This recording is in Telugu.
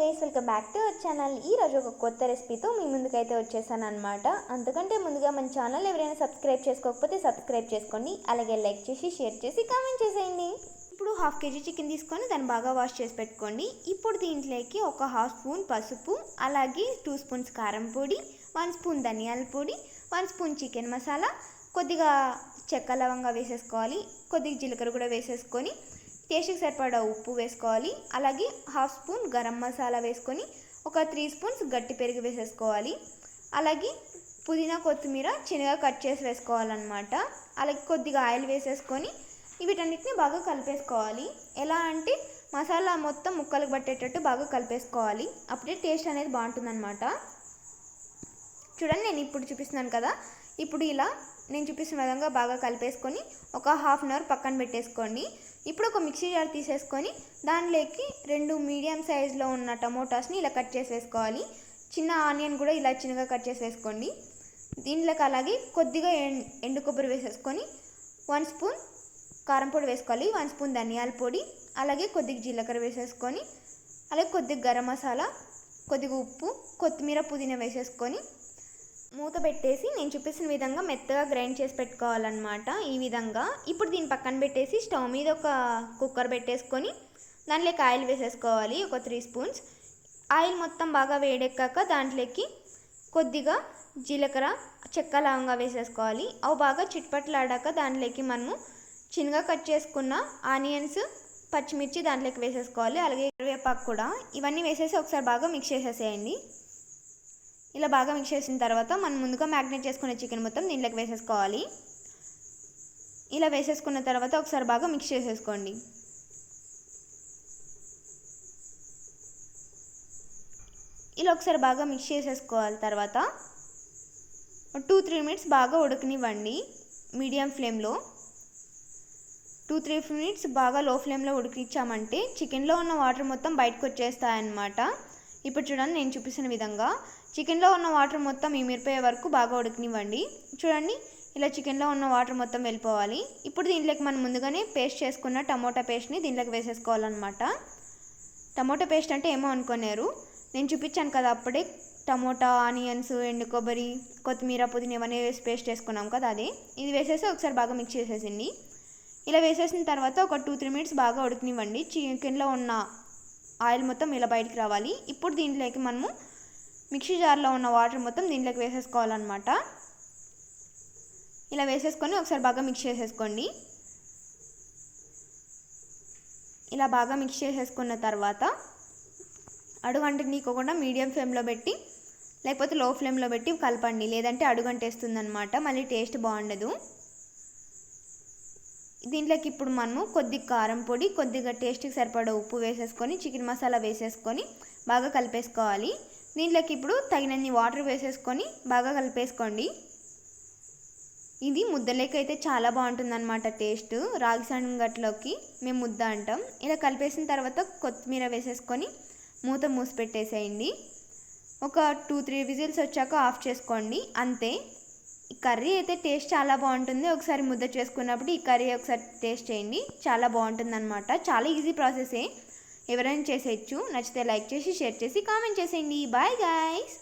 Guys, welcome back to our channel. ఈరోజు ఒక కొత్త రెసిపీతో మీ ముందుకైతే వచ్చేసాను అనమాట. అంతకంటే ముందుగా మన ఛానల్ ఎవరైనా సబ్స్క్రైబ్ చేసుకోకపోతే సబ్స్క్రైబ్ చేసుకోండి. అలాగే లైక్ చేసి, షేర్ చేసి, కామెంట్ చేసేయండి. ఇప్పుడు 1/2 kg చికెన్ తీసుకొని దాన్ని బాగా వాష్ చేసి పెట్టుకోండి. ఇప్పుడు దీంట్లోకి ఒక 1/2 స్పూన్ పసుపు, అలాగే 2 స్పూన్స్ కారం పొడి, 1 స్పూన్ ధనియాల పొడి, 1 స్పూన్ చికెన్ మసాలా, కొద్దిగా చెక్క లవంగా వేసేసుకోవాలి, కొద్దిగా జీలకర్ర కూడా వేసేసుకొని టేస్ట్కి సరిపడా ఉప్పు వేసుకోవాలి. అలాగే 1/2 స్పూన్ గరం మసాలా వేసుకొని ఒక 3 స్పూన్స్ గట్టి పెరుగు వేసేసుకోవాలి. అలాగే పుదీనా కొత్తిమీర చిన్నగా కట్ చేసి వేసుకోవాలన్నమాట. అలాగే కొద్దిగా ఆయిల్ వేసేసుకొని వీటన్నిటిని బాగా కలిపేసుకోవాలి. ఎలా అంటే మసాలా మొత్తం ముక్కలకు పట్టేటట్టు బాగా కలిపేసుకోవాలి. అప్పుడే టేస్ట్ అనేది బాగుంటుందన్నమాట. చూడండి, నేను ఇప్పుడు చూపిస్తున్నాను కదా. ఇప్పుడు ఇలా నేను చూపిస్తున్న విధంగా బాగా కలిపేసుకొని ఒక 1/2 అవర్ పక్కన పెట్టేసుకోండి. ఇప్పుడు ఒక మిక్సీ జార్ తీసేసుకొని దానిలోకి 2 మీడియం సైజులో ఉన్న టమోటాస్ని ఇలా కట్ చేసి వేసుకోవాలి. చిన్న ఆనియన్ కూడా ఇలా చిన్నగా కట్ చేసి వేసుకోండి. దీంట్లోకి అలాగే కొద్దిగా ఎండు కొబ్బరి వేసేసుకొని 1 స్పూన్ కారం పొడి వేసుకోవాలి, 1 స్పూన్ ధనియాల పొడి, అలాగే కొద్దిగా జీలకర్ర వేసేసుకొని, అలాగే కొద్దిగా గరం మసాలా, కొద్దిగా ఉప్పు, కొత్తిమీర, పుదీనా వేసేసుకొని మూత పెట్టేసి నేను చూపిస్తున్న విధంగా మెత్తగా గ్రైండ్ చేసి పెట్టుకోవాలన్నమాట. ఈ విధంగా ఇప్పుడు దీన్ని పక్కన పెట్టేసి స్టవ్ మీద ఒక కుక్కర్ పెట్టేసుకొని దాంట్లోకి ఆయిల్ వేసేసుకోవాలి, ఒక 3 స్పూన్స్. ఆయిల్ మొత్తం బాగా వేడెక్కాక దాంట్లోకి కొద్దిగా జీలకర్ర, చెక్క లవంగా వేసేసుకోవాలి. అవి బాగా చిట్పట్లాడాక దాంట్లోకి మనము చిన్నగా కట్ చేసుకున్న ఆనియన్స్, పచ్చిమిర్చి దాంట్లోకి వేసేసుకోవాలి. అలాగే కరివేపాకు కూడా. ఇవన్నీ వేసేసి ఒకసారి బాగా మిక్స్ చేసేసేయండి. ఇలా బాగా మిక్స్ చేసిన తర్వాత మనం ముందుగా మ్యాగ్నేట్ చేసుకునే చికెన్ మొత్తం దీంట్లోకి వేసేసుకోవాలి. ఇలా వేసేసుకున్న తర్వాత ఒకసారి బాగా మిక్స్ చేసేసుకోండి. ఇలా ఒకసారి బాగా మిక్స్ చేసేసుకోవాలి. తర్వాత 2-3 మినిట్స్ బాగా ఉడకనివ్వండి మీడియం ఫ్లేమ్లో. 2-3 మినిట్స్ బాగా లో ఫ్లేమ్లో ఉడికించామంటే చికెన్లో ఉన్న వాటర్ మొత్తం బయటకు వచ్చేస్తాయన్నమాట. ఇప్పుడు చూడండి, నేను చూపిస్తున్న విధంగా చికెన్లో ఉన్న వాటర్ మొత్తం ఇమిరిపోయే వరకు బాగా ఉడకనివ్వండి. చూడండి, ఇలా చికెన్లో ఉన్న వాటర్ మొత్తం వెళ్ళిపోవాలి. ఇప్పుడు దీంట్లోకి మనం ముందుగానే పేస్ట్ చేసుకున్న టమోటా పేస్ట్ని దీంట్లోకి వేసేసుకోవాలన్నమాట. టమోటా పేస్ట్ అంటే ఏమో అనుకున్నారు, నేను చూపించాను కదా అప్పుడే టమోటా, ఆనియన్స్, ఎండు కొబ్బరి, కొత్తిమీర, పుదీనా ఇవన్నీ వేసి పేస్ట్ వేసుకున్నాం కదా, అదే. ఇది వేసేసి ఒకసారి బాగా మిక్స్ చేసేసింది. ఇలా వేసేసిన తర్వాత ఒక 2-3 మినిట్స్ బాగా ఉడకనివ్వండి. చికెన్లో ఉన్న ఆయిల్ మొత్తం ఇలా బయటికి రావాలి. ఇప్పుడు దీంట్లోకి మనము మిక్సీ జార్లో ఉన్న వాటర్ మొత్తం దీంట్లోకి వేసేసుకోవాలన్నమాట. ఇలా వేసేసుకొని ఒకసారి బాగా మిక్స్ చేసేసుకోండి. ఇలా బాగా మిక్స్ చేసేసుకున్న తర్వాత అడుగంటనీయకుండా మీడియం ఫ్లేమ్లో పెట్టి లేకపోతే లో ఫ్లేమ్లో పెట్టి కలపండి, లేదంటే అడుగంటేస్తుందన్నమాట, మళ్ళీ టేస్ట్ బాగుండదు. దీంట్లోకి ఇప్పుడు మనము కొద్దిగా కారం పొడి, కొద్దిగా టేస్ట్కి సరిపడా ఉప్పు వేసేసుకొని చికెన్ మసాలా వేసేసుకొని బాగా కలిపేసుకోవాలి. దీంట్లోకి ఇప్పుడు తగినన్ని వాటర్ వేసేసుకొని బాగా కలిపేసుకోండి. ఇది ముద్దలేక అయితే చాలా బాగుంటుందన్నమాట టేస్ట్. రాగి సంగట్లోకి మేము ముద్ద అంటాం. ఇలా కలిపేసిన తర్వాత కొత్తిమీర వేసేసుకొని మూత మూసి పెట్టేసేయండి. ఒక 2-3 విజిల్స్ వచ్చాక ఆఫ్ చేసుకోండి, అంతే. ఈ కర్రీ అయితే టేస్ట్ చాలా బాగుంటుంది. ఒకసారి ముద్ద చేసుకున్నప్పుడు ఈ కర్రీ ఒకసారి టేస్ట్ చేయండి, చాలా బాగుంటుంది అనమాట. చాలా ఈజీ ప్రాసెసే, ఎవరైనా చేసేయచ్చు. నచ్చితే లైక్ చేసి, షేర్ చేసి, కామెంట్ చేసేయండి. Bye guys.